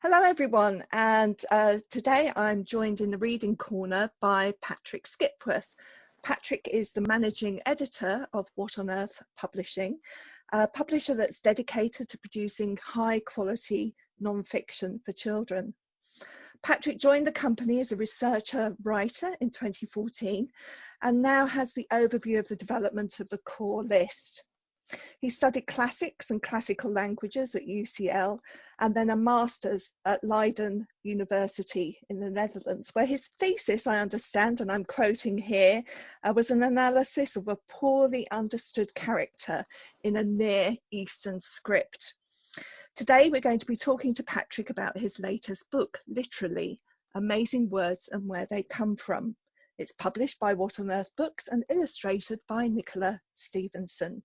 Hello everyone, and today I'm joined in the reading corner by Patrick Skipworth. Patrick is the managing editor of What on Earth Publishing, a publisher that's dedicated to producing high quality non-fiction for children. Patrick joined the company as a researcher writer in 2014 and now has the overview of the development of the core list. He studied classics and classical languages at UCL and then a master's at Leiden University in the Netherlands, where his thesis, I understand, and I'm quoting here, was an analysis of a poorly understood character in a Near Eastern script. Today we're going to be talking to Patrick about his latest book, Literally, Amazing Words and Where They Come From. It's published by What on Earth Books and illustrated by Nicola Stevenson.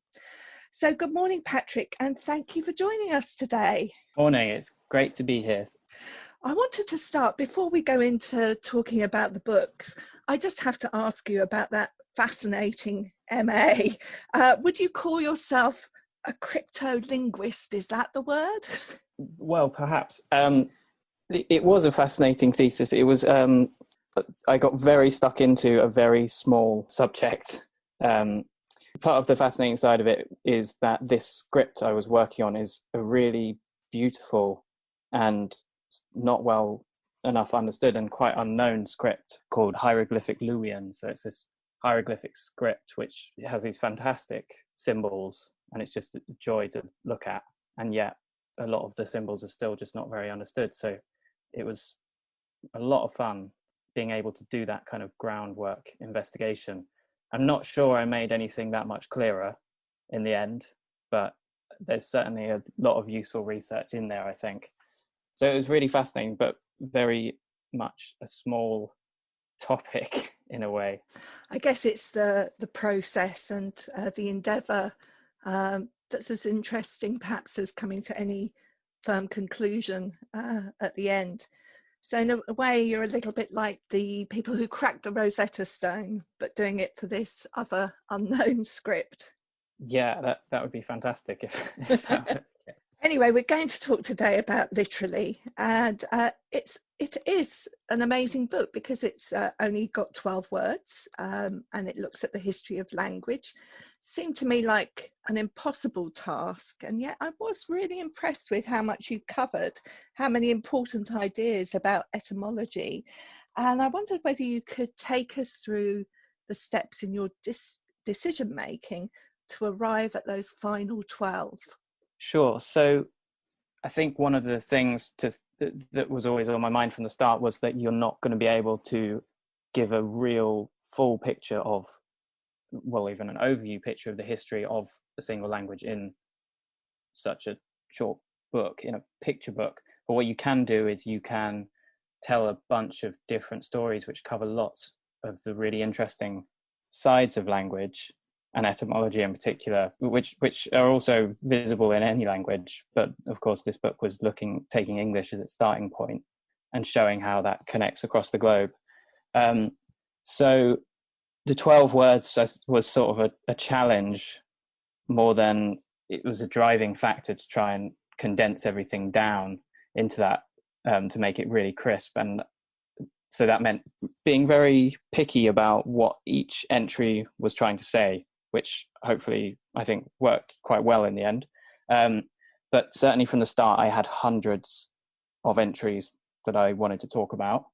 So good morning, Patrick, and thank you for joining us today. Morning, it's great to be here. I wanted to start, before we go into talking about the books, I just have to ask you about that fascinating MA. Would you call yourself a cryptolinguist? Is that the word? Well, perhaps. It was a fascinating thesis. It was, I got very stuck into a very small subject. Part of the fascinating side of it is that this script I was working on is a really beautiful and not well enough understood and quite unknown script called Hieroglyphic Luwian. So it's this hieroglyphic script which has these fantastic symbols, and it's just a joy to look at, and yet a lot of the symbols are still just not very understood. So it was a lot of fun being able to do that kind of groundwork investigation. I'm not sure I made anything that much clearer in the end, but there's certainly a lot of useful research in there, I think. So it was really fascinating, but very much a small topic in a way. I guess it's the process and the endeavour that's as interesting perhaps as coming to any firm conclusion at the end. So in a way, you're a little bit like the people who cracked the Rosetta Stone, but doing it for this other unknown script. Yeah, that would be fantastic if that were. Anyway, we're going to talk today about Literally, and it is an amazing book because it's only got 12 words, and it looks at the history of language. Seemed to me like an impossible task, and yet I was really impressed with how much you covered, how many important ideas about etymology, and I wondered whether you could take us through the steps in your decision making to arrive at those final 12. Sure. So I think one of the things that was always on my mind from the start was that you're not going to be able to give a real full picture of, well, even an overview picture of the history of a single language in such a short book, in a picture book. But what you can do is you can tell a bunch of different stories which cover lots of the really interesting sides of language and etymology in particular, which are also visible in any language. But of course, this book was taking English as its starting point and showing how that connects across the globe. So the 12 words was sort of a challenge more than it was a driving factor to try and condense everything down into that to make it really crisp. And so that meant being very picky about what each entry was trying to say, which hopefully I think worked quite well in the end. But certainly from the start, I had hundreds of entries that I wanted to talk about.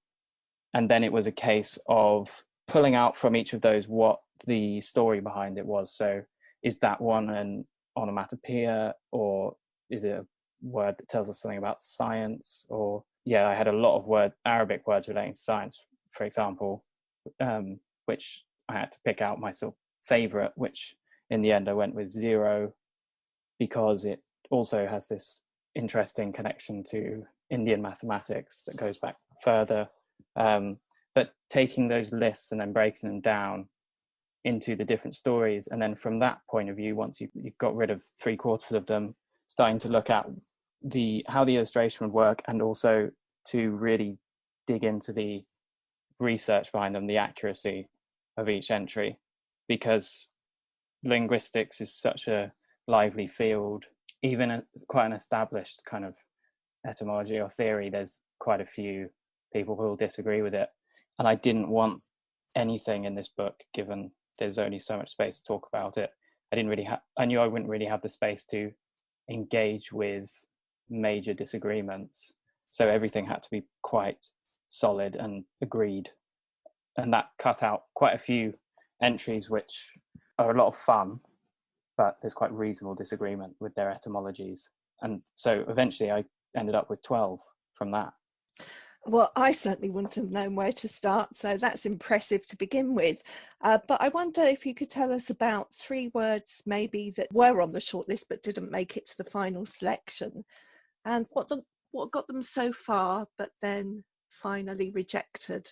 And then it was a case of pulling out from each of those what the story behind it was. So is that one an onomatopoeia, or is it a word that tells us something about science? Or I had a lot of Arabic words relating to science, for example, which I had to pick out my sort of favorite, which in the end I went with 0 because it also has this interesting connection to Indian mathematics that goes back further. But taking those lists and then breaking them down into the different stories, and then from that point of view, once you've got rid of 3/4 of them, starting to look at how the illustration would work, and also to really dig into the research behind them, the accuracy of each entry, because linguistics is such a lively field, even quite an established kind of etymology or theory, there's quite a few people who will disagree with it. And I didn't want anything in this book, given there's only so much space to talk about it. I knew I wouldn't really have the space to engage with major disagreements. So everything had to be quite solid and agreed. And that cut out quite a few entries which are a lot of fun, but there's quite reasonable disagreement with their etymologies. And so eventually I ended up with 12 from that. Well, I certainly wouldn't have known where to start, so that's impressive to begin with. But I wonder if you could tell us about 3 words maybe that were on the shortlist but didn't make it to the final selection, and what got them so far but then finally rejected.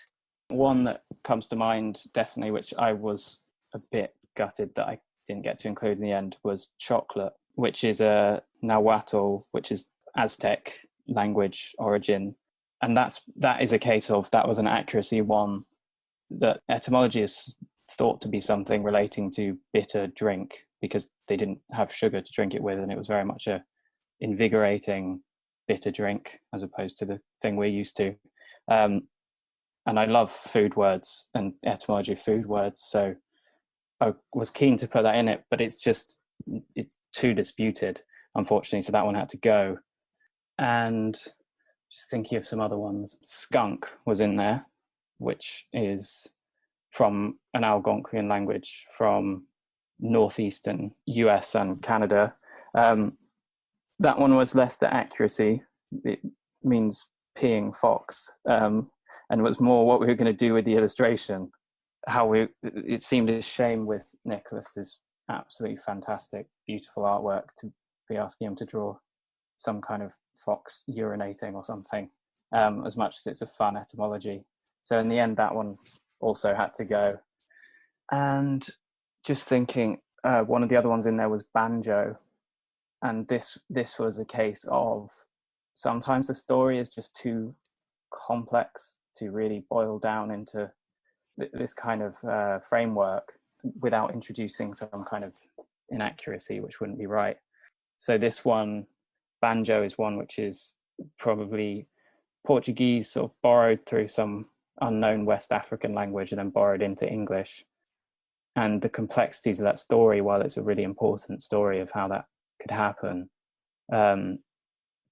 One that comes to mind, definitely, which I was a bit gutted that I didn't get to include in the end, was chocolate, which is a Nahuatl, which is Aztec language origin. And that is a case of, that was an accuracy one, that etymology is thought to be something relating to bitter drink, because they didn't have sugar to drink it with, and it was very much a invigorating bitter drink as opposed to the thing we're used to. And I love food words and etymology of food words, so I was keen to put that in it, but it's too disputed, unfortunately, so that one had to go. And just thinking of some other ones, skunk was in there, which is from an Algonquian language from northeastern US and Canada. That one was less the accuracy. It means peeing fox, and was more what we were going to do with the illustration. It seemed a shame with Nicholas's absolutely fantastic, beautiful artwork to be asking him to draw some kind of fox urinating or something, as much as it's a fun etymology. So in the end, that one also had to go. And just thinking, one of the other ones in there was banjo, and this was a case of sometimes the story is just too complex to really boil down into this kind of framework without introducing some kind of inaccuracy, which wouldn't be right. So this one, banjo, is one which is probably Portuguese sort of borrowed through some unknown West African language and then borrowed into English. And the complexities of that story, while it's a really important story of how that could happen,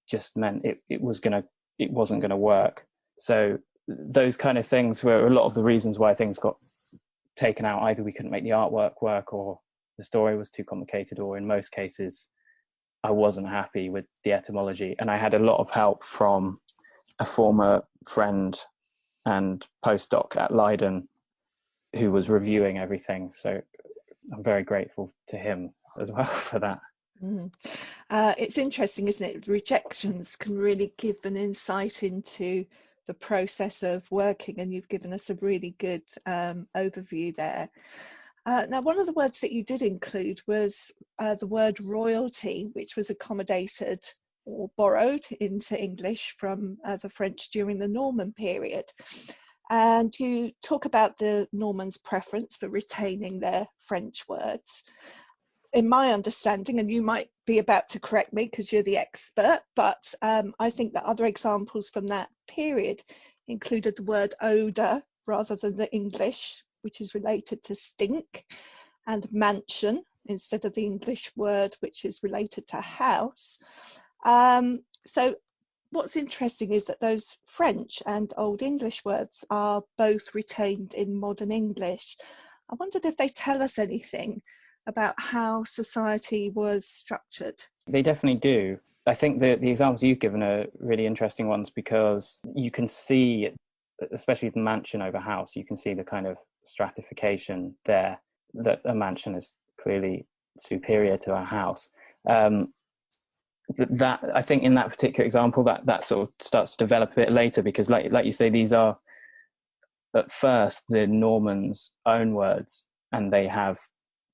just meant it wasn't gonna work. So those kind of things were a lot of the reasons why things got taken out. Either we couldn't make the artwork work, or the story was too complicated, or in most cases I wasn't happy with the etymology. And I had a lot of help from a former friend and postdoc at Leiden who was reviewing everything, so I'm very grateful to him as well for that. It's interesting, isn't it? Rejections can really give an insight into the process of working, and you've given us a really good overview there. Now, one of the words that you did include was the word royalty, which was accommodated or borrowed into English from the French during the Norman period. And you talk about the Normans' preference for retaining their French words. In my understanding, and you might be about to correct me because you're the expert, but I think that other examples from that period included the word odour rather than the English, which is related to stink, and mansion instead of the English word, which is related to house. So what's interesting is that those French and Old English words are both retained in modern English. I wondered if they tell us anything about how society was structured. They definitely do. I think the examples you've given are really interesting ones, because you can see, especially the mansion over house, you can see the kind of stratification there, that a mansion is clearly superior to a house. That, I think in that particular example, that sort of starts to develop a bit later, because like you say, these are at first the Normans' own words, and they have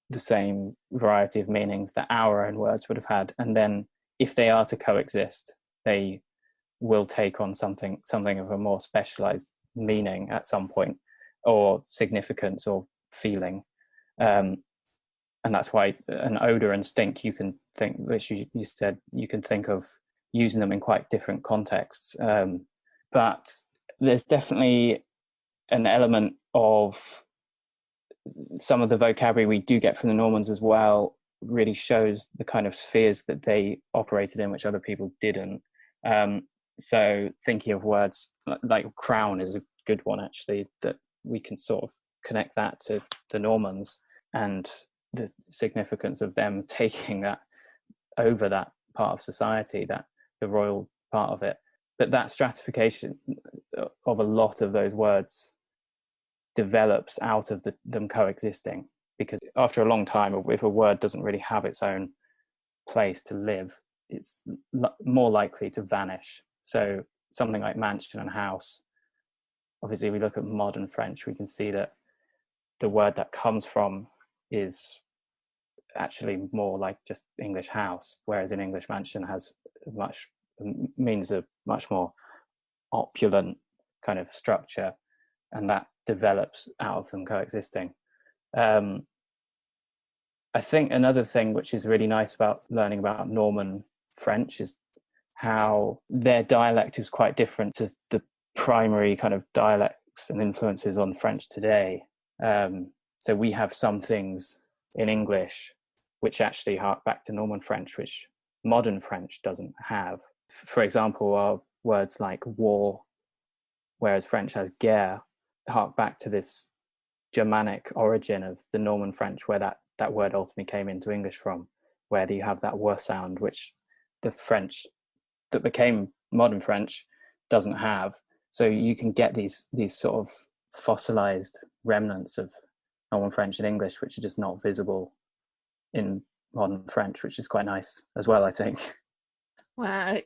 the same variety of meanings that our own words would have had. And then if they are to coexist, they will take on something of a more specialized meaning at some point, or significance or feeling. And that's why an odor and stink, you can think, which you said, you can think of using them in quite different contexts. But there's definitely an element of some of the vocabulary we do get from the Normans as well really shows the kind of spheres that they operated in, which other people didn't. So thinking of words like crown is a good one, actually, that we can sort of connect that to the Normans and the significance of them taking that over that part of society, that the royal part of it. But that stratification of a lot of those words develops out of them coexisting, because after a long time, if a word doesn't really have its own place to live, it's more likely to vanish. So something like mansion and house, obviously we look at modern French, we can see that the word that comes from is actually more like just English house, whereas in English mansion means a much more opulent kind of structure, and that develops out of them coexisting. I think another thing which is really nice about learning about Norman French is how their dialect is quite different to the primary kind of dialects and influences on French today. So we have some things in English which actually hark back to Norman French, which modern French doesn't have. For example, our words like war, whereas French has guerre, hark back to this Germanic origin of the Norman French, where that word ultimately came into English from, where you have that w sound, which the French that became modern French doesn't have. So you can get these sort of fossilized remnants of Norman French and English, which are just not visible in modern French, which is quite nice as well, I think. Well,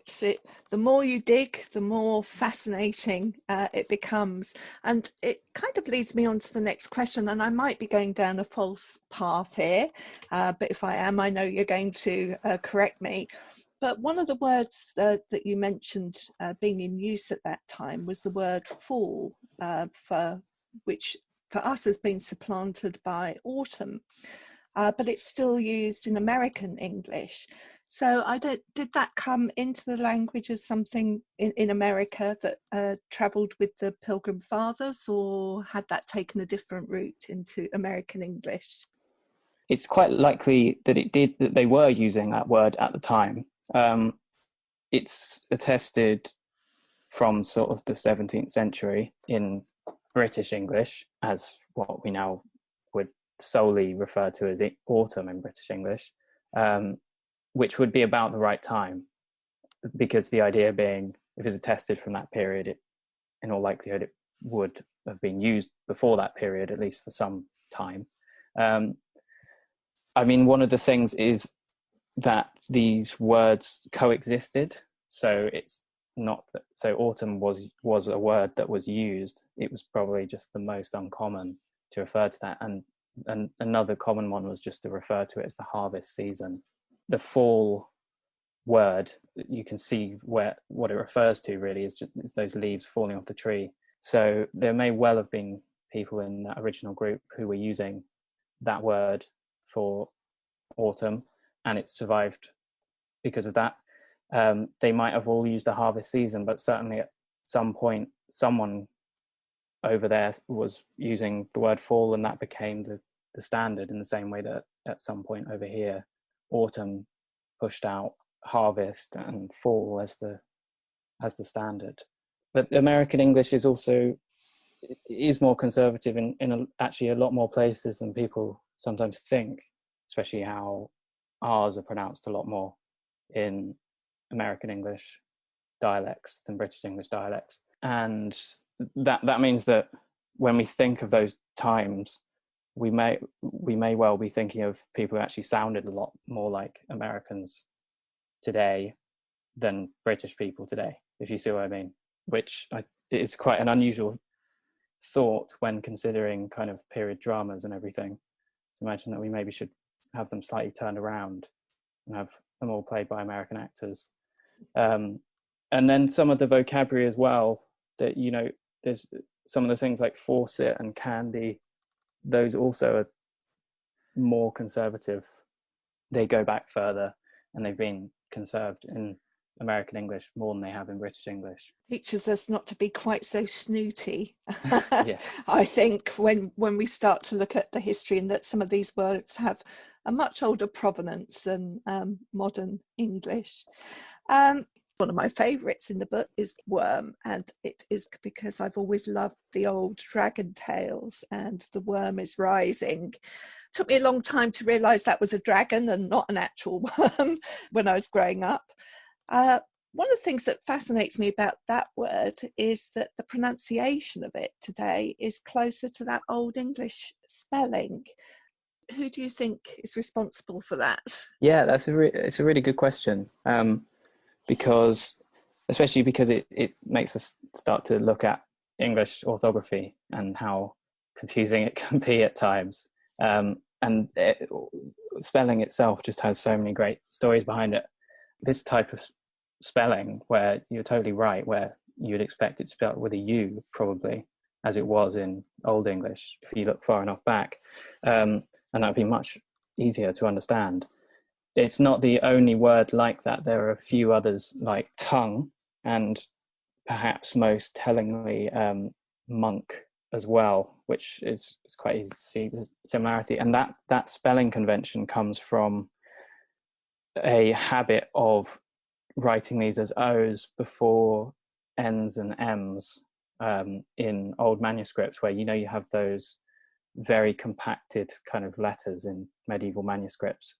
the more you dig, the more fascinating it becomes. And it kind of leads me on to the next question, and I might be going down a false path here, but if I am, I know you're going to correct me. But one of the words that you mentioned being in use at that time was the word fall, which for us has been supplanted by autumn. But it's still used in American English. So did that come into the language as something in America that travelled with the Pilgrim Fathers, or had that taken a different route into American English? It's quite likely that that they were using that word at the time. It's attested from sort of the 17th century in British English as what we now would solely refer to as autumn in British English, which would be about the right time, because the idea being, if it's attested from that period, in all likelihood it would have been used before that period, at least for some time. I mean, one of the things is that these words coexisted. So it's not that, so autumn was a word that was used. It was probably just the most uncommon to refer to that, and another common one was just to refer to it as the harvest season. The fall word, you can see what it refers to really is just those leaves falling off the tree. So there may well have been people in that original group who were using that word for autumn, and it survived because of that. They might have all used the harvest season, but certainly at some point someone over there was using the word fall, and that became the standard, in the same way that at some point over here autumn pushed out harvest and fall as the standard. But American English is more conservative in actually a lot more places than people sometimes think, especially how R's are pronounced a lot more in American English dialects than British English dialects. And that means that when we think of those times, we may well be thinking of people who actually sounded a lot more like Americans today than British people today, if you see what I mean, which is quite an unusual thought when considering kind of period dramas and everything. Imagine that we maybe should have them slightly turned around and have them all played by American actors. And then some of the vocabulary as well, that, you know, there's some of the things like faucet and candy, those also are more conservative. They go back further, and they've been conserved in American English more than they have in British English. Teaches us not to be quite so snooty. Yeah. I think when we start to look at the history, and that some of these words have a much older provenance than modern English. One of my favourites in the book is worm, and it is because I've always loved the old dragon tales, and the worm is rising. Took me a long time to realise that was a dragon and not an actual worm when I was growing up. One of the things that fascinates me about that word is that the pronunciation of it today is closer to that Old English spelling. Who do you think is responsible for that? Yeah, it's a really good question, because especially because it makes us start to look at English orthography and how confusing it can be at times. And spelling itself just has so many great stories behind it. This type of spelling, where you're totally right, where you'd expect it spelled with a U, probably, as it was in Old English, if you look far enough back, and that'd be much easier to understand. It's not the only word like that. There are a few others, like tongue, and perhaps most tellingly, monk as well, which is quite easy to see the similarity. And that spelling convention comes from a habit of writing these as O's before N's and M's, in old manuscripts, where you have those very compacted kind of letters in medieval manuscripts.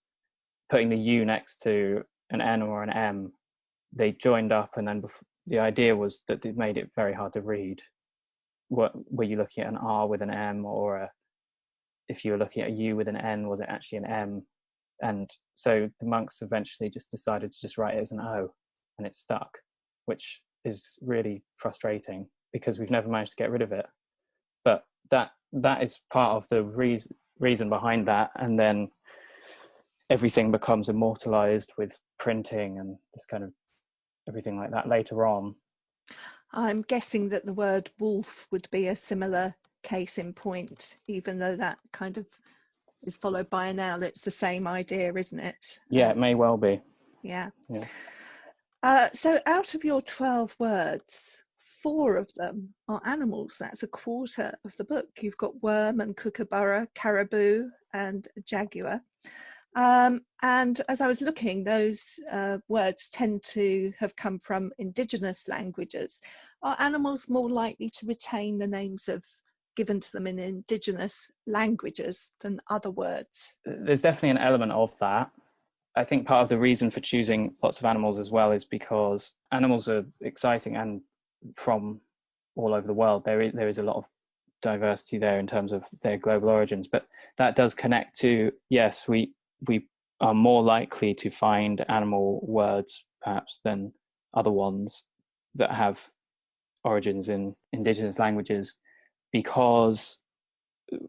Putting the U next to an N or an M, they joined up, and then the idea was that it made it very hard to read. Were you looking at an R with an M, or if you were looking at a U with an N, was it actually an M? And so the monks eventually just decided to just write it as an O, and it stuck, which is really frustrating because we've never managed to get rid of it. But that is part of the reason behind that. And then everything becomes immortalized with printing and this kind of everything like that later on. I'm guessing that the word wolf would be a similar case in point, even though that kind of is followed by an L. It's the same idea, isn't it? Yeah, it may well be. Yeah. Yeah. So out of your 12 words, 4 of them are animals. That's a quarter of the book. You've got worm and kookaburra, caribou and jaguar. And as I was looking, those words tend to have come from indigenous languages. Are animals more likely to retain the names given to them in indigenous languages than other words? There's definitely an element of that. I think part of the reason for choosing lots of animals as well is because animals are exciting, and from all over the world, there is a lot of diversity there in terms of their global origins. But that does connect to, yes, we are more likely to find animal words perhaps than other ones that have origins in indigenous languages, because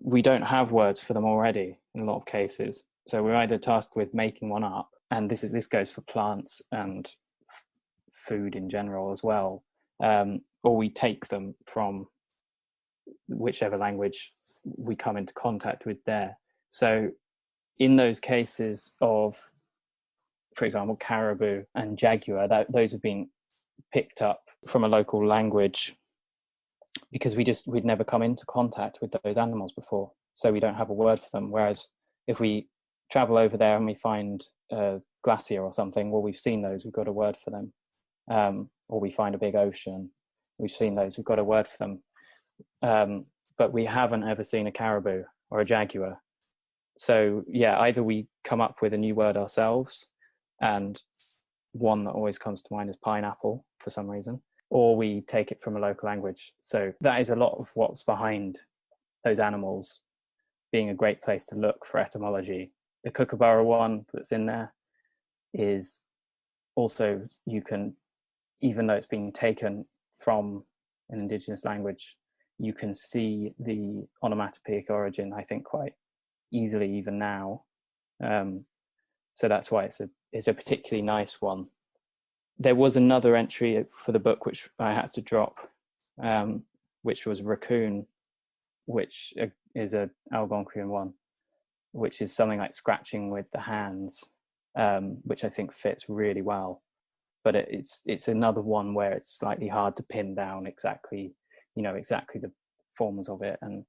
we don't have words for them already in a lot of cases. So we're either tasked with making one up, and this goes for plants and food in general as well, or we take them from whichever language we come into contact with there. So in those cases of, for example, caribou and jaguar, those have been picked up from a local language because we'd never come into contact with those animals before, so we don't have a word for them. Whereas if we travel over there and we find a glacier or something, well, we've seen those, we've got a word for them. Or we find a big ocean, we've seen those, we've got a word for them. But we haven't ever seen a caribou or a jaguar. So yeah, either we come up with a new word ourselves, and one that always comes to mind is pineapple for some reason, or we take it from a local language. So that is a lot of what's behind those animals being a great place to look for etymology. The kookaburra one that's in there is also, you can, even though it's being taken from an indigenous language, you can see the onomatopoeic origin, I think, quite easily even now. So that's why it's a particularly nice one. There was another entry for the book which I had to drop, which was raccoon, which is a Algonquian one, which is something like scratching with the hands, which I think fits really well. but it's another one where it's slightly hard to pin down exactly, exactly the forms of it and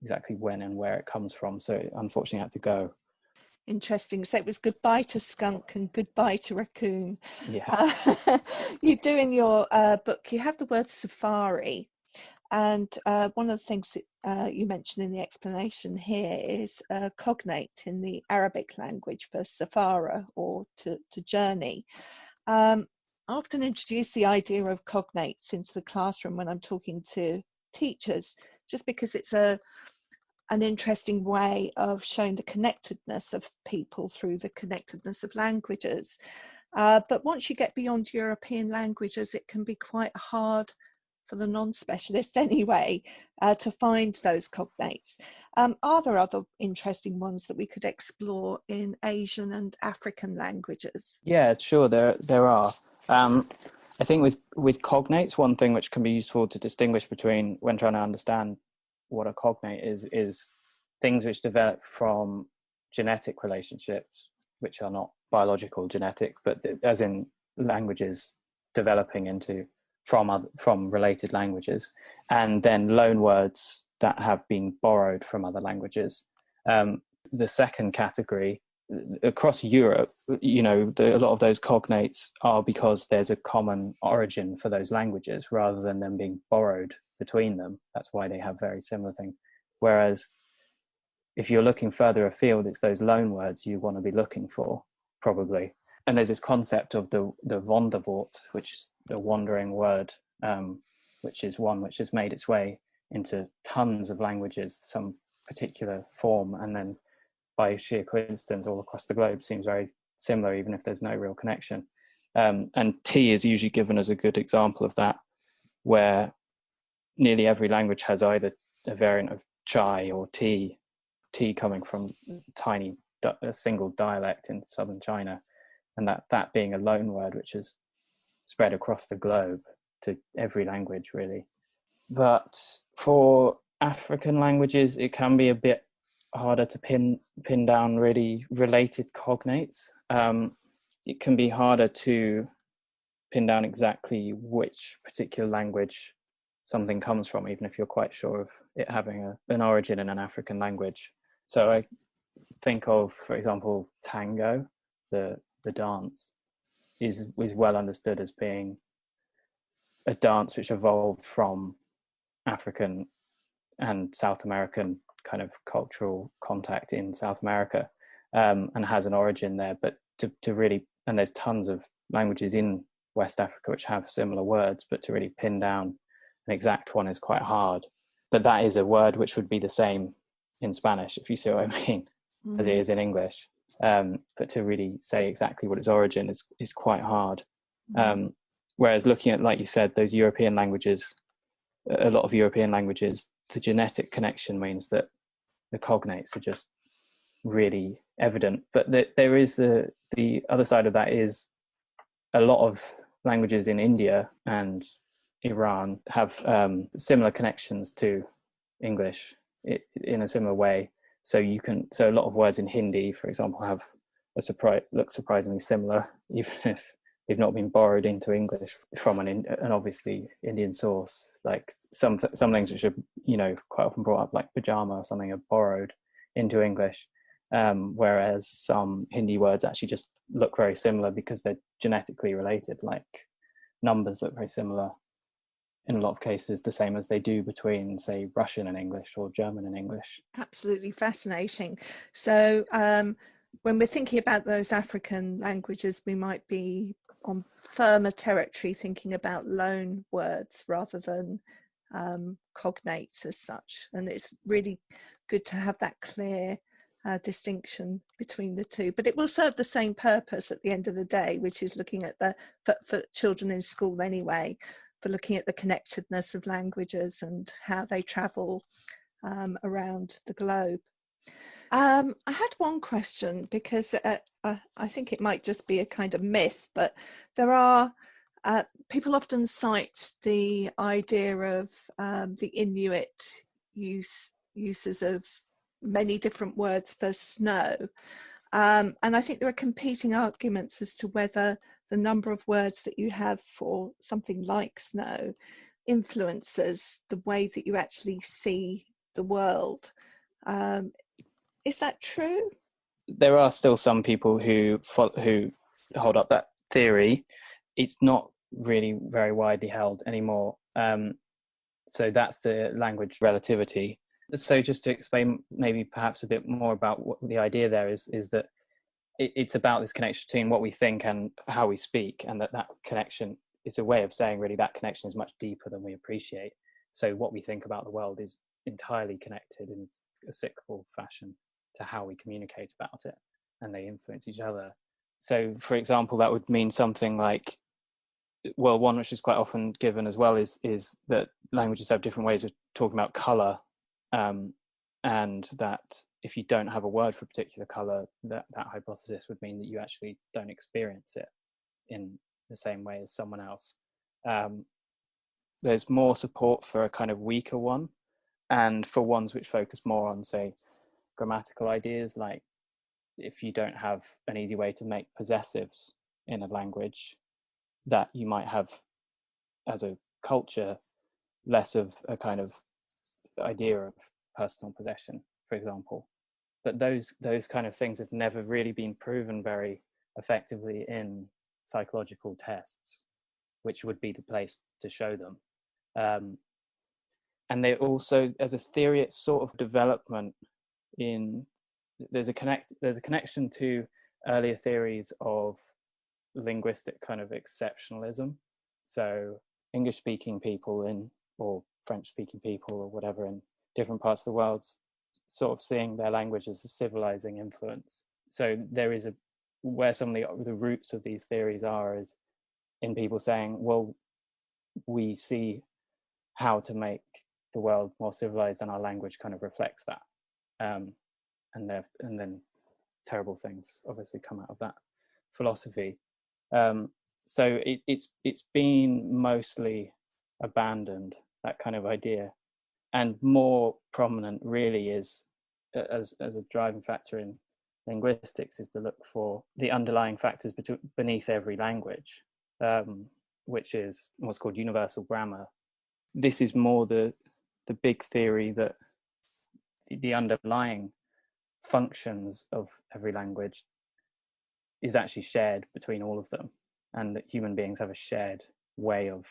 exactly when and where it comes from. So it unfortunately had to go. Interesting. So it was goodbye to skunk and goodbye to raccoon. Yeah. You do in your book, you have the word safari. And one of the things that you mentioned in the explanation here is cognate in the Arabic language for safara, or to journey. I often introduce the idea of cognates into the classroom when I'm talking to teachers, just because it's an interesting way of showing the connectedness of people through the connectedness of languages. But once you get beyond European languages, it can be quite hard for the non-specialist anyway to find those cognates. Are there other interesting ones that we could explore in Asian and African languages? Yeah, sure. There are. I think with cognates, one thing which can be useful to distinguish between when trying to understand what a cognate is things which develop from genetic relationships, which are not biological genetic, but as in languages developing into from related languages, and then loan words that have been borrowed from other languages. The second category, across Europe, a lot of those cognates are because there's a common origin for those languages rather than them being borrowed between them. That's why they have very similar things. Whereas if you're looking further afield, it's those loan words you want to be looking for, probably. And there's this concept of the Wonderwort, which is the wandering word, which is one which has made its way into tons of languages, some particular form, and then by sheer coincidence all across the globe seems very similar, even if there's no real connection. And tea is usually given as a good example of that, where nearly every language has either a variant of chai or tea coming from a single dialect in southern China, and that being a loan word which is spread across the globe to every language really. But for African languages, it can be a bit harder to pin down really related cognates. It can be harder to pin down exactly which particular language something comes from, even if you're quite sure of it having an origin in an African language. So I think of, for example, tango, the dance, is well understood as being a dance which evolved from African and South American kind of cultural contact in South America, and has an origin there. But to really, and there's tons of languages in West Africa which have similar words, but to really pin down an exact one is quite hard. But that is a word which would be the same in Spanish, if you see what I mean, as it is in English. But to really say exactly what its origin is quite hard. Whereas looking at, like you said, those European languages, a lot of European languages, the genetic connection means that the cognates are just really evident. But there is the other side of that is a lot of languages in India and Iran have similar connections to English in a similar way. So a lot of words in Hindi, for example, have look surprisingly similar, even if they've not been borrowed into English from an obviously Indian source. Like some things which are quite often brought up, like pajama or something, are borrowed into English, whereas some Hindi words actually just look very similar because they're genetically related. Like numbers look very similar in a lot of cases, the same as they do between, say, Russian and English or German and English. Absolutely fascinating. So when we're thinking about those African languages, we might be on firmer territory thinking about loan words rather than cognates as such. And it's really good to have that clear distinction between the two. But it will serve the same purpose at the end of the day, which is looking at for children in school anyway, for looking at the connectedness of languages and how they travel around the globe. I had one question because I think it might just be a kind of myth, but there are people often cite the idea of the Inuit uses of many different words for snow. And I think there are competing arguments as to whether the number of words that you have for something like snow influences the way that you actually see the world. Is that true? There are still some people who hold up that theory. It's not really very widely held anymore. So that's the language relativity. So just to explain maybe perhaps a bit more about what the idea there is that it's about this connection between what we think and how we speak, and that connection is a way of saying really that connection is much deeper than we appreciate. So what we think about the world is entirely connected in a cyclical fashion to how we communicate about it, and they influence each other. So for example, that would mean something like, well, one which is quite often given as well is that languages have different ways of talking about color, and that if you don't have a word for a particular color, that hypothesis would mean that you actually don't experience it in the same way as someone else. There's more support for a kind of weaker one, and for ones which focus more on, say, grammatical ideas, like if you don't have an easy way to make possessives in a language, that you might have, as a culture, less of a kind of idea of personal possession, for example. But those kind of things have never really been proven very effectively in psychological tests, which would be the place to show them. And they also, as a theory, it's sort of development in, there's a connection to earlier theories of linguistic kind of exceptionalism. So English speaking people or French speaking people or whatever in different parts of the world sort of seeing their language as a civilizing influence. So there is where some of the roots of these theories are is in people saying, well, we see how to make the world more civilized and our language kind of reflects that. And then terrible things obviously come out of that philosophy. So it's been mostly abandoned, that kind of idea, and more prominent really is as a driving factor in linguistics is to look for the underlying factors beneath every language, which is what's called universal grammar. This is more the big theory that the underlying functions of every language is actually shared between all of them, and that human beings have a shared way of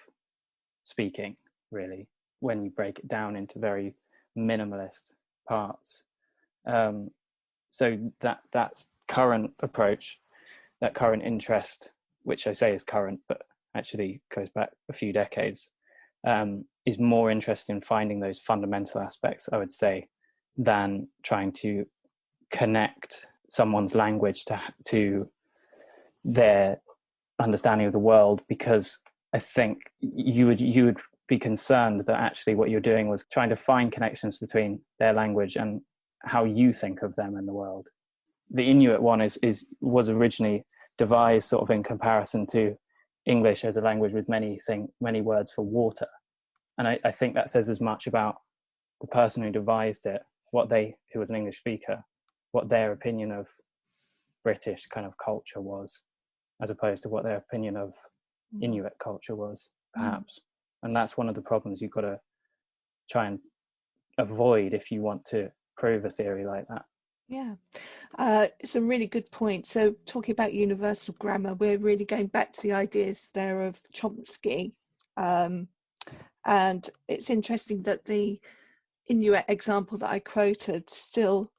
speaking, really, when you break it down into very minimalist parts. So that's current approach, that current interest, which I say is current, but actually goes back a few decades, is more interested in finding those fundamental aspects, I would say, than trying to connect someone's language to their understanding of the world, because I think you would be concerned that actually what you're doing was trying to find connections between their language and how you think of them in the world. The Inuit one was originally devised sort of in comparison to English as a language with many words for water, and I think that says as much about the person who devised it, who was an English speaker, what their opinion of British kind of culture was, as opposed to what their opinion of Inuit culture was, perhaps. And that's one of the problems you've got to try and avoid if you want to prove a theory like that. Yeah, it's a really good point. So talking about universal grammar, we're really going back to the ideas there of Chomsky. And it's interesting that the Inuit example that I quoted still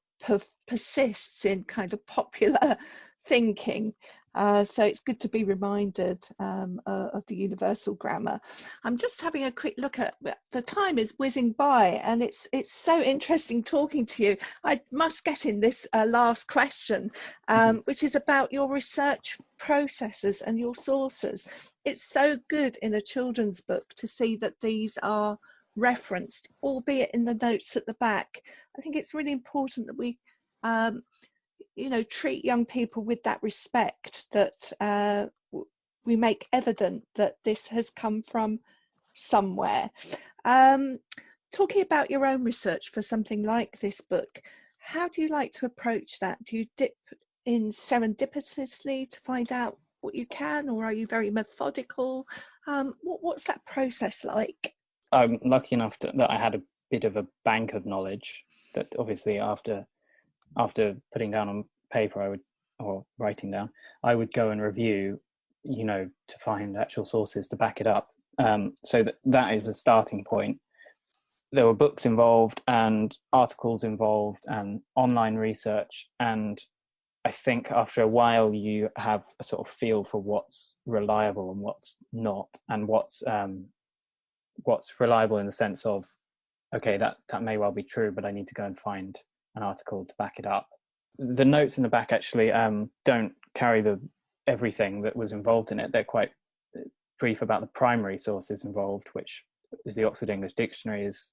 persists in kind of popular thinking. So it's good to be reminded of the universal grammar. I'm just having a quick look at the time is whizzing by, and it's so interesting talking to you. I must get in this last question, which is about your research processes and your sources. It's so good in a children's book to see that these are referenced, albeit in the notes at the back. I think it's really important that we treat young people with that respect, that we make evident that this has come from somewhere. Talking about your own research for something like this book, how do you like to approach that? Do you dip in serendipitously to find out what you can, or are you very methodical? What's that process like? I'm lucky enough that I had a bit of a bank of knowledge that obviously after putting down on paper, or writing down, I would go and review, to find actual sources to back it up. So that is a starting point. There were books involved and articles involved and online research, and I think after a while you have a sort of feel for what's reliable and what's not, and what's reliable in the sense of, okay, that may well be true, but I need to go and find an article to back it up. The notes in the back actually don't carry everything that was involved in it. They're quite brief about the primary sources involved, which is the Oxford English Dictionary is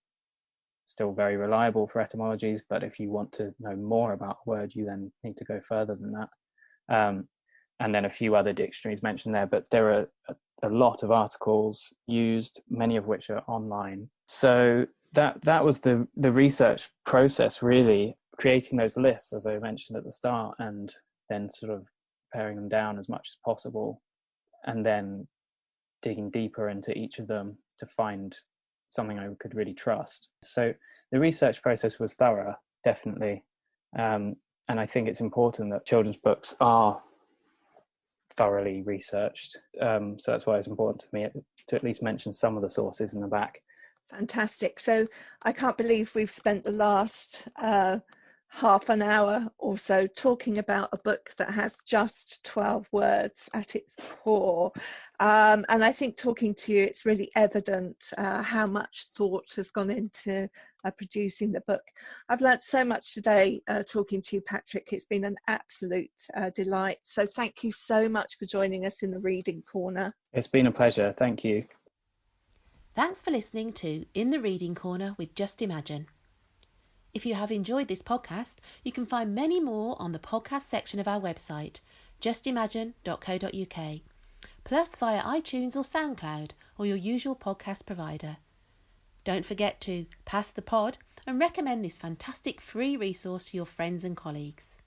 still very reliable for etymologies, but if you want to know more about a word, you then need to go further than that. And then a few other dictionaries mentioned there, but there are a lot of articles used, many of which are online. So that was the research process, really, creating those lists, as I mentioned at the start, and then sort of paring them down as much as possible, and then digging deeper into each of them to find something I could really trust. So the research process was thorough, definitely. And I think it's important that children's books are thoroughly researched. So that's why it's important to me to at least mention some of the sources in the back. Fantastic. So I can't believe we've spent the last half an hour or so talking about a book that has just 12 words at its core. And I think talking to you, it's really evident how much thought has gone into producing the book. I've learnt so much today talking to you, Patrick. It's been an absolute delight. So thank you so much for joining us in the Reading Corner. It's been a pleasure. Thank you. Thanks for listening to In the Reading Corner with Just Imagine. If you have enjoyed this podcast, you can find many more on the podcast section of our website, justimagine.co.uk, plus via iTunes or SoundCloud or your usual podcast provider. Don't forget to pass the pod and recommend this fantastic free resource to your friends and colleagues.